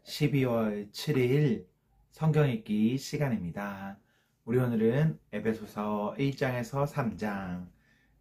12월 7일 성경 읽기 시간입니다. 우리 오늘은 에베소서 1장에서 3장,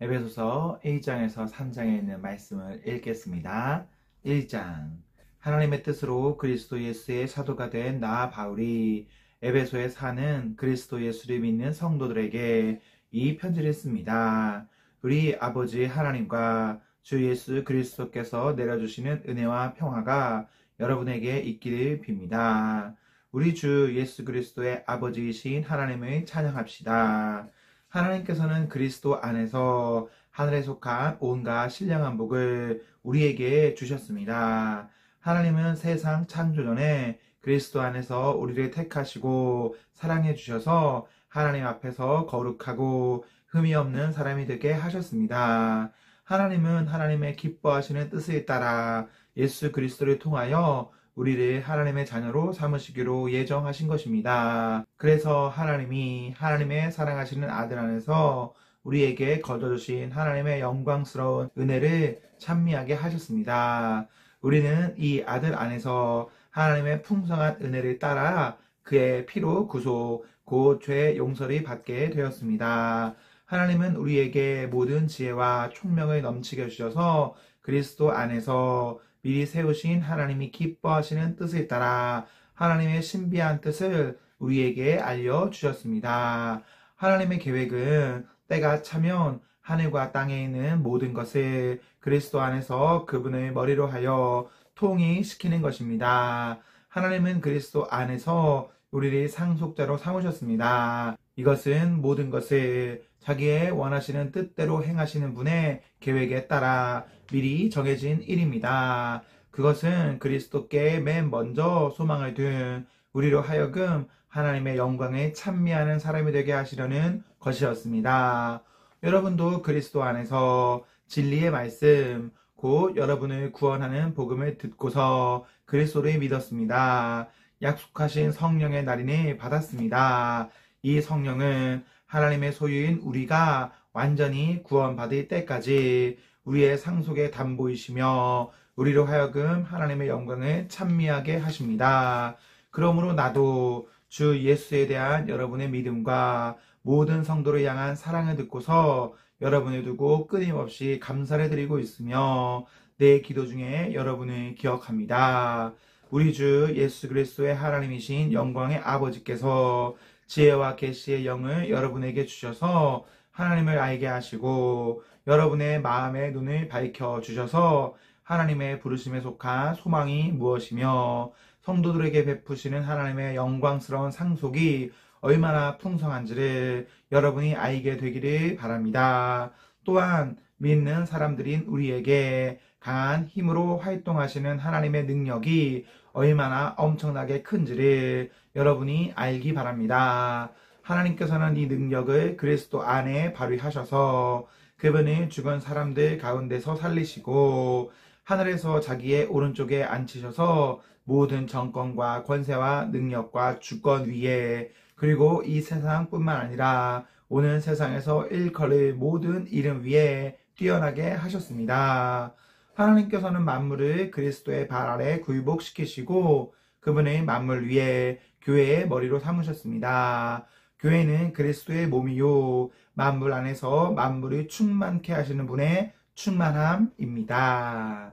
에베소서 1장에서 3장에 있는 말씀을 읽겠습니다. 1장. 하나님의 뜻으로 그리스도 예수의 사도가 된 나 바울이 에베소에 사는 그리스도 예수를 믿는 성도들에게 이 편지를 씁니다. 우리 아버지 하나님과 주 예수 그리스도께서 내려주시는 은혜와 평화가 여러분에게 있기를 빕니다. 우리 주 예수 그리스도의 아버지이신 하나님을 찬양합시다. 하나님께서는 그리스도 안에서 하늘에 속한 온갖 신령한 복을 우리에게 주셨습니다. 하나님은 세상 창조 전에 그리스도 안에서 우리를 택하시고 사랑해 주셔서 하나님 앞에서 거룩하고 흠이 없는 사람이 되게 하셨습니다. 하나님은 하나님의 기뻐하시는 뜻을 따라 예수 그리스도를 통하여 우리를 하나님의 자녀로 삼으시기로 예정하신 것입니다. 그래서 하나님이 하나님의 사랑하시는 아들 안에서 우리에게 거둬주신 하나님의 영광스러운 은혜를 찬미하게 하셨습니다. 우리는 이 아들 안에서 하나님의 풍성한 은혜를 따라 그의 피로 구속, 곧 죄의 용서를 받게 되었습니다. 하나님은 우리에게 모든 지혜와 총명을 넘치게 주셔서 그리스도 안에서 미리 세우신 하나님이 기뻐하시는 뜻을 따라 하나님의 신비한 뜻을 우리에게 알려주셨습니다. 하나님의 계획은 때가 차면 하늘과 땅에 있는 모든 것을 그리스도 안에서 그분의 머리로 하여 통일시키는 것입니다. 하나님은 그리스도 안에서 우리를 상속자로 삼으셨습니다. 이것은 모든 것을 자기의 원하시는 뜻대로 행하시는 분의 계획에 따라 미리 정해진 일입니다. 그것은 그리스도께 맨 먼저 소망을 둔 우리로 하여금 하나님의 영광에 찬미하는 사람이 되게 하시려는 것이었습니다. 여러분도 그리스도 안에서 진리의 말씀, 곧 여러분을 구원하는 복음을 듣고서 그리스도를 믿었습니다. 약속하신 성령의 날인을 받았습니다. 이 성령은 하나님의 소유인 우리가 완전히 구원받을 때까지 우리의 상속의 담보이시며 우리로 하여금 하나님의 영광을 찬미하게 하십니다. 그러므로 나도 주 예수에 대한 여러분의 믿음과 모든 성도를 향한 사랑을 듣고서 여러분을 두고 끊임없이 감사를 드리고 있으며 내 기도 중에 여러분을 기억합니다. 우리 주 예수 그리스도의 하나님이신 영광의 아버지께서 지혜와 계시의 영을 여러분에게 주셔서 하나님을 알게 하시고 여러분의 마음의 눈을 밝혀 주셔서 하나님의 부르심에 속한 소망이 무엇이며 성도들에게 베푸시는 하나님의 영광스러운 상속이 얼마나 풍성한지를 여러분이 알게 되기를 바랍니다. 또한 믿는 사람들인 우리에게 강한 힘으로 활동하시는 하나님의 능력이 얼마나 엄청나게 큰지를 여러분이 알기 바랍니다. 하나님께서는 이 능력을 그리스도 안에 발휘하셔서 그분을 죽은 사람들 가운데서 살리시고 하늘에서 자기의 오른쪽에 앉히셔서 모든 정권과 권세와 능력과 주권 위에 그리고 이 세상뿐만 아니라 오는 세상에서 일컬을 모든 이름 위에 뛰어나게 하셨습니다. 하나님께서는 만물을 그리스도의 발 아래 굴복시키시고 그분의 만물 위에 교회의 머리로 삼으셨습니다. 교회는 그리스도의 몸이요 만물 안에서 만물을 충만케 하시는 분의 충만함입니다.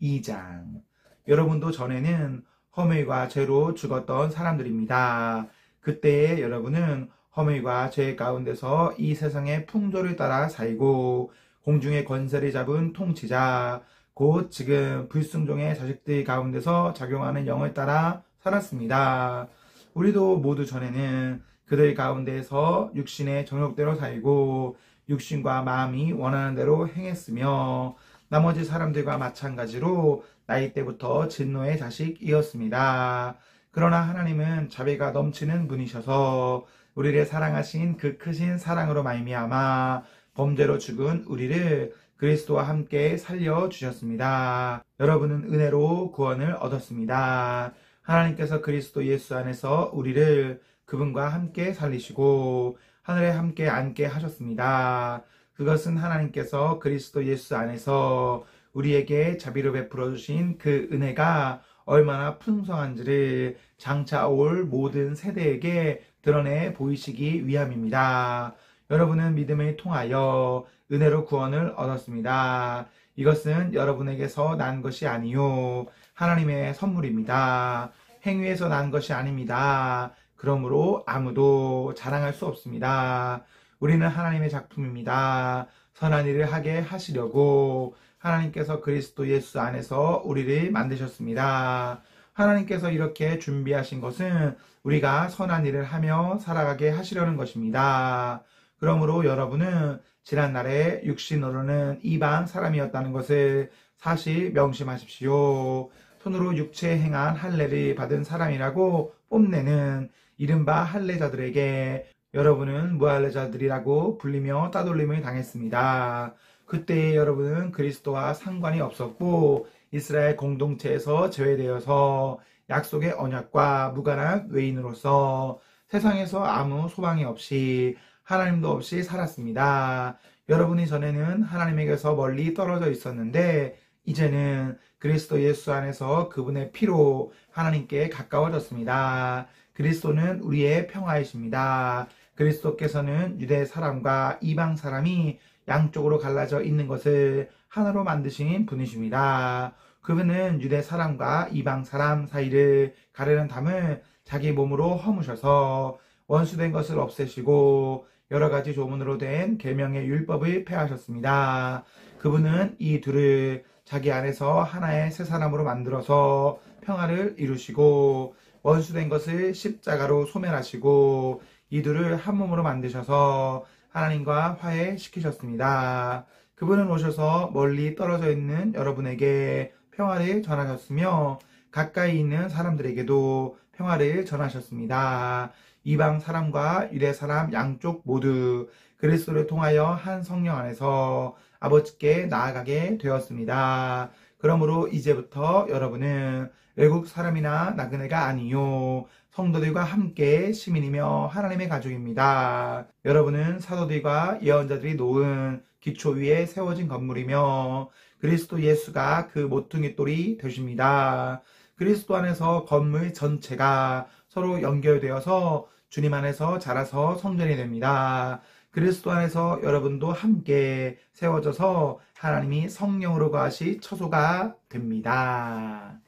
2장. 여러분도 전에는 허물과 죄로 죽었던 사람들입니다. 그때의 여러분은 허물과 죄 가운데서 이 세상의 풍조를 따라 살고 공중의 권세를 잡은 통치자 곧 지금 불순종의 자식들 가운데서 작용하는 영을 따라 살았습니다. 우리도 모두 전에는 그들 가운데서 육신의 정욕대로 살고 육신과 마음이 원하는 대로 행했으며 나머지 사람들과 마찬가지로 나이 때부터 진노의 자식이었습니다. 그러나 하나님은 자비가 넘치는 분이셔서 우리를 사랑하신 그 크신 사랑으로 말미암아 범죄로 죽은 우리를 그리스도와 함께 살려주셨습니다. 여러분은 은혜로 구원을 얻었습니다. 하나님께서 그리스도 예수 안에서 우리를 그분과 함께 살리시고 하늘에 함께 앉게 하셨습니다. 그것은 하나님께서 그리스도 예수 안에서 우리에게 자비로 베풀어 주신 그 은혜가 얼마나 풍성한지를 장차 올 모든 세대에게 드러내 보이시기 위함입니다. 여러분은 믿음을 통하여 은혜로 구원을 얻었습니다. 이것은 여러분에게서 난 것이 아니요 하나님의 선물입니다. 행위에서 난 것이 아닙니다. 그러므로 아무도 자랑할 수 없습니다. 우리는 하나님의 작품입니다. 선한 일을 하게 하시려고 하나님께서 그리스도 예수 안에서 우리를 만드셨습니다. 하나님께서 이렇게 준비하신 것은 우리가 선한 일을 하며 살아가게 하시려는 것입니다. 그러므로 여러분은 지난날에 육신으로는 이방 사람이었다는 것을 사실 명심하십시오. 손으로 육체에 행한 할례를 받은 사람이라고 뽐내는 이른바 할례자들에게 여러분은 무할례자들이라고 불리며 따돌림을 당했습니다. 그때 여러분은 그리스도와 상관이 없었고 이스라엘 공동체에서 제외되어서 약속의 언약과 무관한 외인으로서 세상에서 아무 소망이 없이 하나님도 없이 살았습니다. 여러분이 전에는 하나님에게서 멀리 떨어져 있었는데 이제는 그리스도 예수 안에서 그분의 피로 하나님께 가까워졌습니다. 그리스도는 우리의 평화이십니다. 그리스도께서는 유대 사람과 이방 사람이 양쪽으로 갈라져 있는 것을 하나로 만드신 분이십니다. 그분은 유대 사람과 이방 사람 사이를 가르는 담을 자기 몸으로 허무셔서 원수된 것을 없애시고 여러 가지 조문으로 된 계명의 율법을 폐하셨습니다. 그분은 이 둘을 자기 안에서 하나의 새 사람으로 만들어서 평화를 이루시고 원수된 것을 십자가로 소멸하시고 이 둘을 한 몸으로 만드셔서 하나님과 화해시키셨습니다. 그분은 오셔서 멀리 떨어져 있는 여러분에게 평화를 전하셨으며 가까이 있는 사람들에게도 평화를 전하셨습니다. 이방 사람과 유대 사람 양쪽 모두 그리스도를 통하여 한 성령 안에서 아버지께 나아가게 되었습니다. 그러므로 이제부터 여러분은 외국 사람이나 나그네가 아니요 성도들과 함께 시민이며 하나님의 가족입니다. 여러분은 사도들과 예언자들이 놓은 기초 위에 세워진 건물이며 그리스도 예수가 그 모퉁이 돌이 되십니다. 그리스도 안에서 건물 전체가 서로 연결되어서 주님 안에서 자라서 성전이 됩니다. 그리스도 안에서 여러분도 함께 세워져서 하나님이 성령으로 거하시 처소가 됩니다.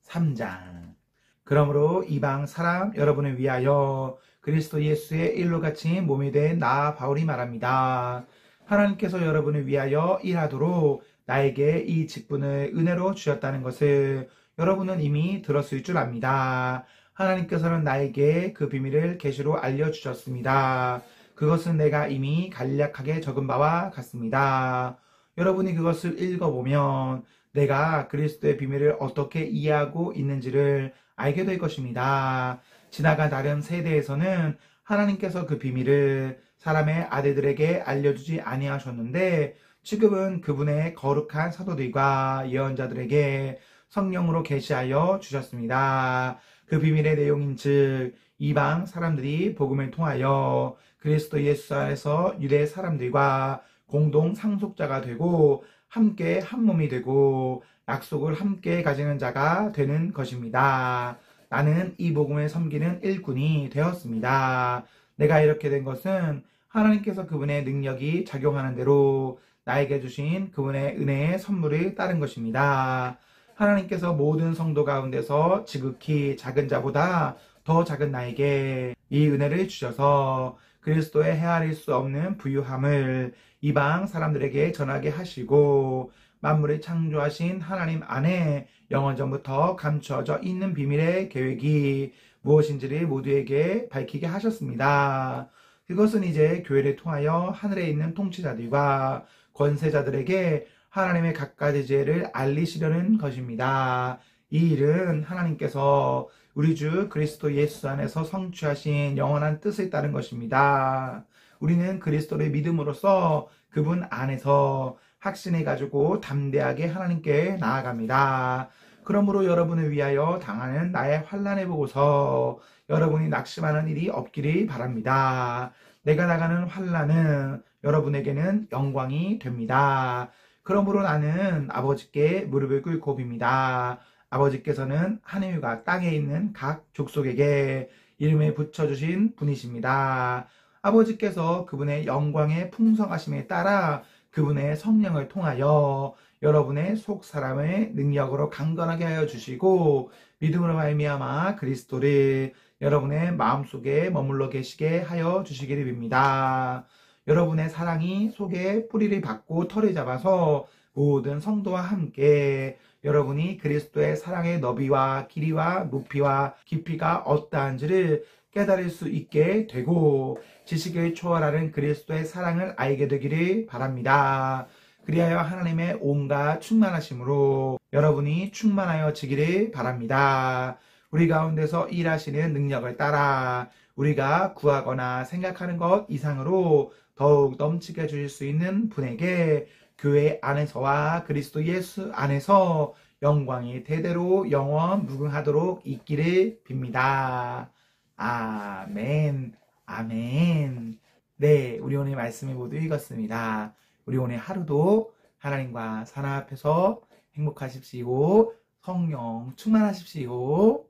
3장. 그러므로 이방 사람 여러분을 위하여 그리스도 예수의 일로 갇힌 몸이 된 나 바울이 말합니다. 하나님께서 여러분을 위하여 일하도록 나에게 이 직분을 은혜로 주셨다는 것을 여러분은 이미 들었을 줄 압니다. 하나님께서는 나에게 그 비밀을 계시로 알려주셨습니다. 그것은 내가 이미 간략하게 적은 바와 같습니다. 여러분이 그것을 읽어보면 내가 그리스도의 비밀을 어떻게 이해하고 있는지를 알게 될 것입니다. 지나간 다른 세대에서는 하나님께서 그 비밀을 사람의 아들들에게 알려주지 아니하셨는데 지금은 그분의 거룩한 사도들과 예언자들에게 성령으로 계시하여 주셨습니다. 그 비밀의 내용인즉 이방 사람들이 복음을 통하여 그리스도 예수 안에서 유대 사람들과 공동 상속자가 되고 함께 한 몸이 되고 약속을 함께 가지는 자가 되는 것입니다. 나는 이 복음을 섬기는 일꾼이 되었습니다. 내가 이렇게 된 것은 하나님께서 그분의 능력이 작용하는 대로 나에게 주신 그분의 은혜의 선물을 따른 것입니다. 하나님께서 모든 성도 가운데서 지극히 작은 자보다 더 작은 나에게 이 은혜를 주셔서 그리스도의 헤아릴 수 없는 부유함을 이방 사람들에게 전하게 하시고 만물을 창조하신 하나님 안에 영원전부터 감추어져 있는 비밀의 계획이 무엇인지를 모두에게 밝히게 하셨습니다. 그것은 이제 교회를 통하여 하늘에 있는 통치자들과 권세자들에게 하나님의 갖가지 지혜를 알리시려는 것입니다. 이 일은 하나님께서 우리 주 그리스도 예수 안에서 성취하신 영원한 뜻을 따른 것입니다. 우리는 그리스도를 믿음으로써 그분 안에서 확신해가지고 담대하게 하나님께 나아갑니다. 그러므로 여러분을 위하여 당하는 나의 환난을 보고서 여러분이 낙심하는 일이 없기를 바랍니다. 내가 나가는 환난은 여러분에게는 영광이 됩니다. 그러므로 나는 아버지께 무릎을 꿇고 빕니다. 아버지께서는 하늘과 땅에 있는 각 족속에게 이름을 붙여주신 분이십니다. 아버지께서 그분의 영광의 풍성하심에 따라 그분의 성령을 통하여 여러분의 속 사람을 능력으로 강건하게 하여 주시고 믿음으로 말미암아 그리스도를 여러분의 마음속에 머물러 계시게 하여 주시기를 빕니다. 여러분의 사랑이 속에 뿌리를 받고 털을 잡아서 모든 성도와 함께 여러분이 그리스도의 사랑의 너비와 길이와 높이와 깊이가 어떠한지를 깨달을 수 있게 되고 지식을 초월하는 그리스도의 사랑을 알게 되기를 바랍니다. 그리하여 하나님의 온갖 충만하심으로 여러분이 충만하여지기를 바랍니다. 우리 가운데서 일하시는 능력을 따라 우리가 구하거나 생각하는 것 이상으로 더욱 넘치게 해주실 수 있는 분에게 교회 안에서와 그리스도 예수 안에서 영광이 대대로 영원 무궁하도록 있기를 빕니다. 아멘, 아멘. 네, 우리 오늘 말씀을 모두 읽었습니다. 우리 오늘 하루도 하나님과 사랑 앞에서 행복하십시오. 성령 충만하십시오.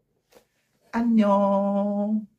안녕.